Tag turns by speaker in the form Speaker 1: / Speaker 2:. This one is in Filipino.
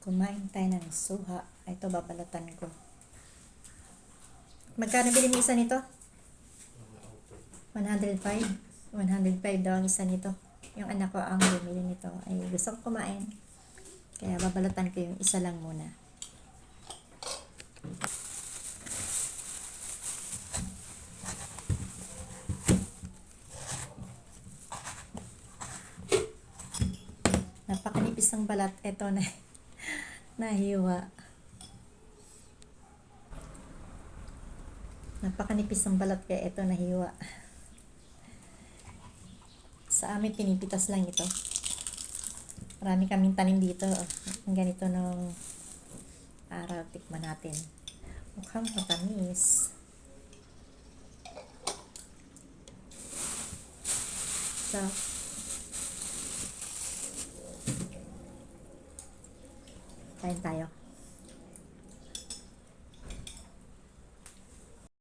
Speaker 1: Kumain tayo ng suha. Ito, babalatan ko. Magkano bilhin mo isa nito? 105. 105 daw ang isa nito. Yung anak ko ang bumili nito. Ay, gusto ko kumain. Kaya babalatan ko yung isa lang muna. Napakanipis ng balat. Ito na nahiwa. Napakanipis ng balat kaya ito nahiwa. Sa amin pinipitas lang ito. Marami kaming tanim dito. Ang ganito nung araw, tikman natin. Mukhang matamis. So, kain tayo.